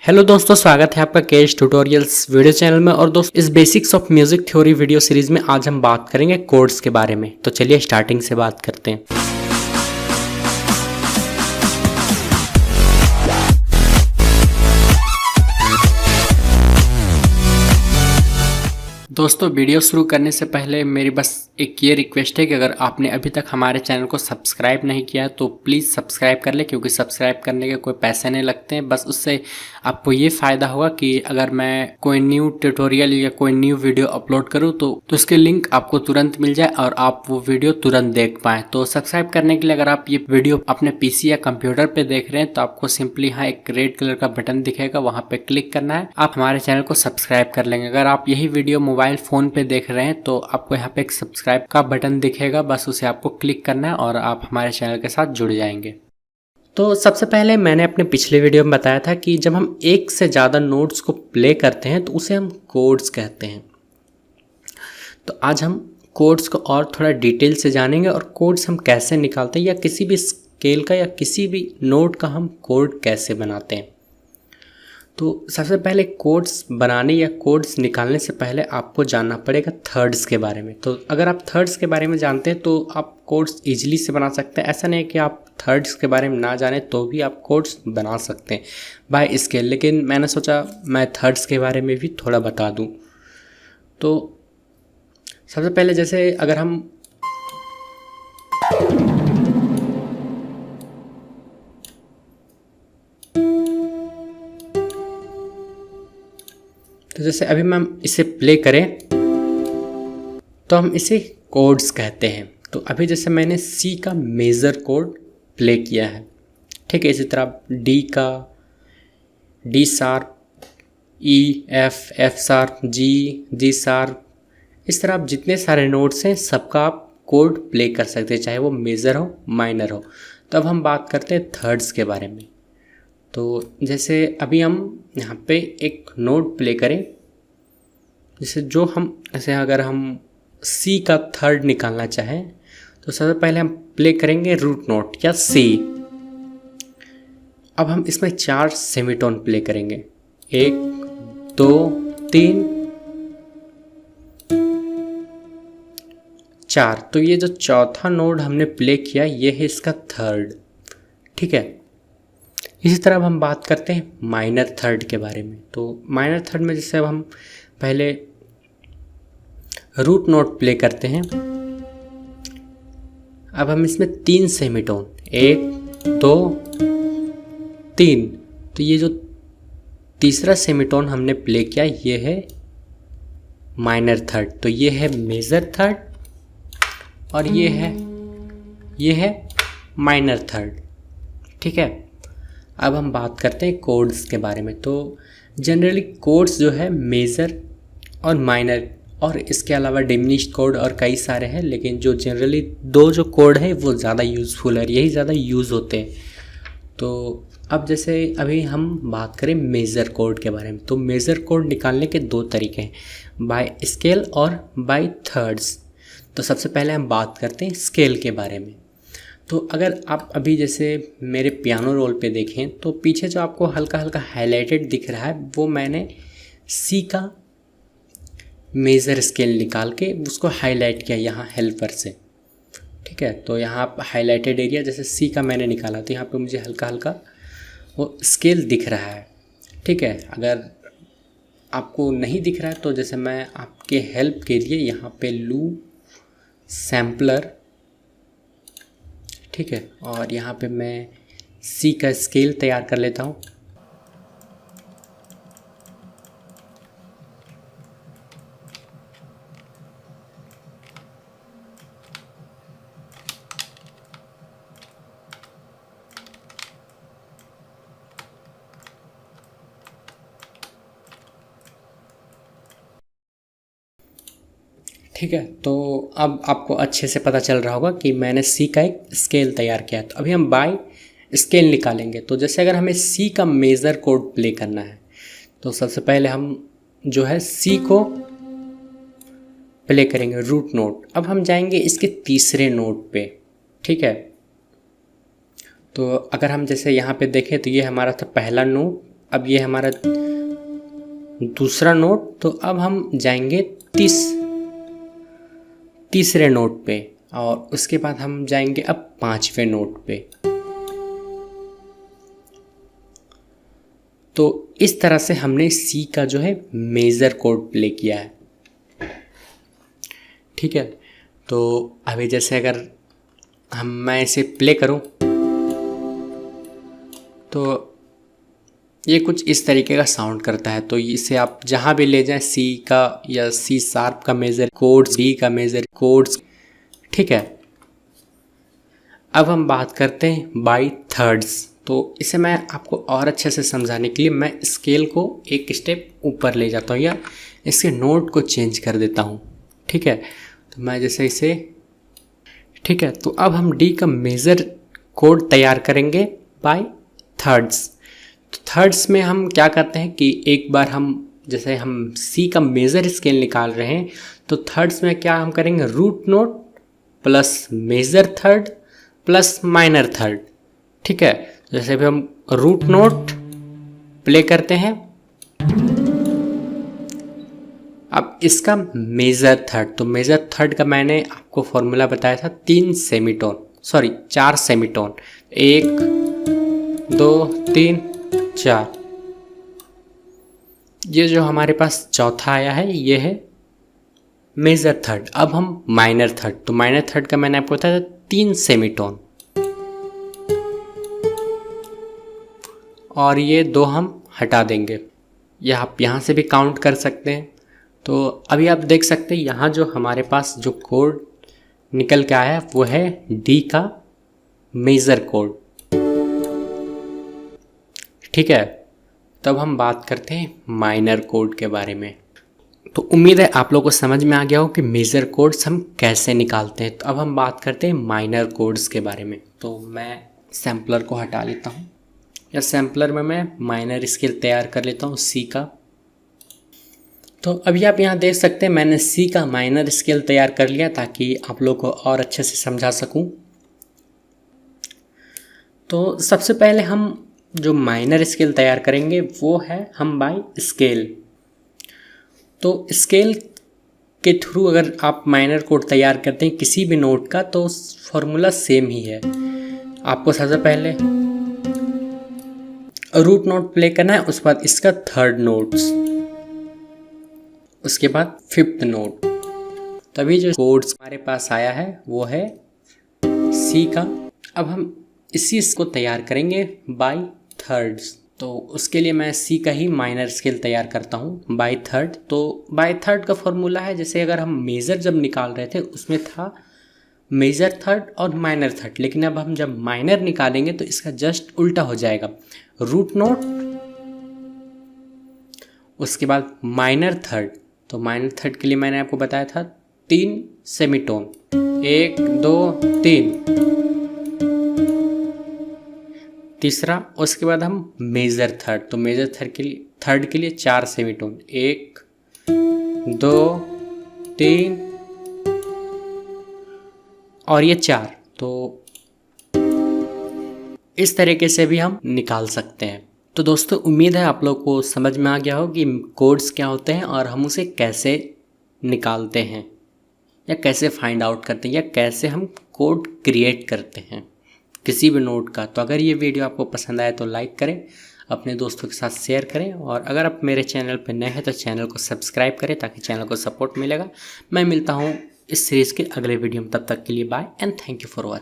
Hello दोस्तों, स्वागत है आपका केएच ट्यूटोरियल्स वीडियो चैनल में। और दोस्त, इस basics of music theory video series में आज हम बात करेंगे कोड्स के बारे में। तो चलिए स्टार्टिंग से बात करते हैं। दोस्तों, वीडियो शुरू करने से पहले मेरी बस एक ये रिक्वेस्ट है कि अगर आपने अभी तक हमारे चैनल को सब्सक्राइब नहीं किया है तो प्लीज़ सब्सक्राइब कर ले, क्योंकि सब्सक्राइब करने के कोई पैसे नहीं लगते हैं। बस उससे आपको ये फ़ायदा होगा कि अगर मैं कोई न्यू ट्यूटोरियल या कोई न्यू वीडियो अपलोड करूँ तो उसके लिंक आपको तुरंत मिल जाए और आप वो वीडियो तुरंत देख पाएँ। तो सब्सक्राइब करने के लिए अगर आप ये वीडियो अपने पीसी या कंप्यूटर पर देख रहे हैं तो आपको सिंपली यहाँ एक रेड कलर का बटन दिखेगा, वहाँ पर क्लिक करना है। आप हमारे चैनल को सब्सक्राइब कर लेंगे। अगर आप यही वीडियो मोबाइल फ़ोन पे देख रहे हैं तो आपको यहाँ पे एक सब्सक्राइब का बटन दिखेगा, बस उसे आपको क्लिक करना है और आप हमारे चैनल के साथ जुड़ जाएंगे। तो सबसे पहले मैंने अपने पिछले वीडियो में बताया था कि जब हम एक से ज़्यादा नोट्स को प्ले करते हैं तो उसे हम कोड्स कहते हैं। तो आज हम कोड्स को और थोड़ा डिटेल से जानेंगे और कोड्स हम कैसे निकालते हैं, या किसी भी स्केल का या किसी भी नोट का हम कोड कैसे बनाते हैं। तो सबसे पहले कोड्स बनाने या कोड्स निकालने से पहले आपको जानना पड़ेगा थर्ड्स के बारे में। तो अगर आप थर्ड्स के बारे में जानते हैं तो आप कोड्स इजीली से बना सकते हैं। ऐसा नहीं है कि आप थर्ड्स के बारे में ना जाने तो भी आप कोड्स बना सकते हैं बाय स्केल, लेकिन मैंने सोचा मैं थर्ड्स के बारे में भी थोड़ा बता दूं। तो सबसे पहले जैसे अगर हम तो जैसे अभी हम इसे प्ले करें तो हम इसे कोड्स कहते हैं। तो अभी जैसे मैंने सी का मेजर कोड प्ले किया है, ठीक है। इसी तरह डी का D sharp, E F, F sharp, G sharp, इस तरह आप जितने सारे नोट्स हैं सबका आप कोड प्ले कर सकते हैं, चाहे वो मेजर हो माइनर हो। तो अब हम बात करते हैं थर्ड्स के बारे में। तो जैसे अभी हम यहाँ पे एक नोट प्ले करें, जैसे जो हम ऐसे अगर हम सी का थर्ड निकालना चाहें तो सबसे पहले हम प्ले करेंगे रूट नोट या सी। अब हम इसमें 4 सेमीटोन प्ले करेंगे, 1 2 3 4। तो ये जो चौथा नोट हमने प्ले किया ये है इसका थर्ड, ठीक है। इसी तरह अब हम बात करते हैं माइनर थर्ड के बारे में। तो माइनर थर्ड में जैसे अब हम पहले रूट नोट प्ले करते हैं। अब हम इसमें 3 सेमीटोन, 1 2 3। तो ये जो तीसरा सेमीटोन हमने प्ले किया ये है माइनर थर्ड। तो ये है मेजर थर्ड और ये है माइनर थर्ड, ठीक है। अब हम बात करते हैं कोड्स के बारे में। तो जनरली कोड्स जो है मेजर और माइनर और इसके अलावा डिमिनिश्ड कोड और कई सारे हैं, लेकिन जो जनरली 2 जो कोड है वो ज़्यादा यूज़फुल है, यही ज़्यादा यूज़ होते हैं। तो अब जैसे अभी हम बात करें मेजर कोड के बारे में। तो मेजर कोड निकालने के 2 तरीके हैं, बाय स्केल और बाय थर्ड्स। तो सबसे पहले हम बात करते हैं स्केल के बारे में। तो अगर आप अभी जैसे मेरे पियानो रोल पे देखें तो पीछे जो आपको हल्का हल्का हाईलाइटेड दिख रहा है वो मैंने सी का मेजर स्केल निकाल के उसको हाईलाइट किया यहाँ हेल्पर से, ठीक है। तो यहाँ आप हाईलाइटेड एरिया जैसे सी का मैंने निकाला तो यहाँ पे मुझे हल्का हल्का वो स्केल दिख रहा है, ठीक है। अगर आपको नहीं दिख रहा है तो जैसे मैं आपके हेल्प के लिए यहाँ पे लू सैम्पलर, ठीक है, और यहाँ पे मैं सी का स्केल तैयार कर लेता हूँ। ठीक है, तो अब आपको अच्छे से पता चल रहा होगा कि मैंने सी का एक स्केल तैयार किया। तो अभी हम बाय स्केल निकालेंगे। तो जैसे अगर हमें सी का मेजर कोड प्ले करना है तो सबसे पहले हम जो है सी को प्ले करेंगे रूट नोट। अब हम जाएंगे इसके तीसरे नोट पे, ठीक है। तो अगर हम जैसे यहाँ पे देखें तो ये हमारा था पहला नोट अब ये हमारा दूसरा नोट। तो अब हम जाएंगे तीसरे नोट पे और उसके बाद हम जाएंगे अब 5वें नोट पे। तो इस तरह से हमने सी का जो है मेजर कोड प्ले किया है। ठीक है, तो अभी जैसे अगर मैं इसे प्ले करूं तो ये कुछ इस तरीके का साउंड करता है। तो इसे आप जहां भी ले जाएं, सी का या सी शार्प का मेजर कोड्स, डी का मेजर कोड्स। ठीक है, अब हम बात करते हैं बाई थर्ड्स। तो इसे मैं आपको और अच्छे से समझाने के लिए मैं स्केल को एक स्टेप ऊपर ले जाता हूँ या इसके नोट को चेंज कर देता हूँ। ठीक है, तो मैं जैसे इसे, ठीक है, तो अब हम डी का मेजर कोड तैयार करेंगे बाय थर्ड्स। तो थर्ड्स में हम क्या करते हैं कि एक बार हम जैसे हम सी का मेजर स्केल निकाल रहे हैं तो थर्ड्स में क्या हम करेंगे, root note plus major third plus minor third. ठीक है, जैसे भी हम रूट नोट प्ले करते हैं, अब इसका मेजर थर्ड, तो मेजर थर्ड का मैंने आपको फॉर्मूला बताया था 4 सेमीटोन, 1 2 3 4। ये जो हमारे पास चौथा आया है ये है मेजर थर्ड। अब हम माइनर थर्ड, तो माइनर थर्ड का मैंने आपको बताया था 3 सेमीटोन और ये 2 हम हटा देंगे। यह आप यहाँ से भी काउंट कर सकते हैं। तो अभी आप देख सकते हैं यहाँ जो हमारे पास जो कोड निकल के आया है वो है डी का मेजर कोड। ठीक है, तब हम बात करते हैं माइनर कोड के बारे में। तो उम्मीद है आप लोगों को समझ में आ गया हो कि मेजर कोड्स हम कैसे निकालते हैं। तो अब हम बात करते हैं माइनर कोड्स के बारे में। तो मैं सैम्पलर को हटा लेता हूँ या सैम्पलर में मैं माइनर स्केल तैयार कर लेता हूँ सी का। तो अभी आप यहाँ देख सकते हैं मैंने सी का माइनर स्केल तैयार कर लिया ताकि आप लोग को और अच्छे से समझा सकूं। तो सबसे पहले हम जो माइनर स्केल तैयार करेंगे वो है हम बाय स्केल। तो स्केल के थ्रू अगर आप माइनर कोड तैयार करते हैं किसी भी नोट का तो फॉर्मूला सेम ही है। आपको सबसे पहले रूट नोट प्ले करना है, उसके बाद इसका थर्ड नोट्स, उसके बाद फिफ्थ नोट। तभी जो कोड्स हमारे पास आया है वो है सी का। अब हम इसी को तैयार करेंगे बाय थर्ड्स। तो उसके लिए मैं सी का ही माइनर स्केल तैयार करता हूँ बाय थर्ड। तो बाय थर्ड का फॉर्मूला है, जैसे अगर हम मेजर जब निकाल रहे थे उसमें था मेजर थर्ड और माइनर थर्ड, लेकिन अब हम जब माइनर निकालेंगे तो इसका जस्ट उल्टा हो जाएगा। रूट नोट उसके बाद माइनर थर्ड। तो माइनर थर्ड के लिए मैंने आपको बताया था 3 सेमीटोन, 1 2 3। तीसरा, उसके बाद हम मेजर थर्ड। तो मेजर थर्ड के लिए 4 सेमीटोन, 1 2 3 और ये 4। तो इस तरीके से भी हम निकाल सकते हैं। तो दोस्तों उम्मीद है आप लोग को समझ में आ गया हो कि कोड्स क्या होते हैं और हम उसे कैसे निकालते हैं या कैसे फाइंड आउट करते हैं या कैसे हम कोड क्रिएट करते हैं किसी भी नोट का। तो अगर ये वीडियो आपको पसंद आए तो लाइक करें, अपने दोस्तों के साथ शेयर करें और अगर आप मेरे चैनल पर नए हैं तो चैनल को सब्सक्राइब करें ताकि चैनल को सपोर्ट मिलेगा। मैं मिलता हूँ इस सीरीज़ के अगले वीडियो में, तब तक के लिए bye and thank you for watching.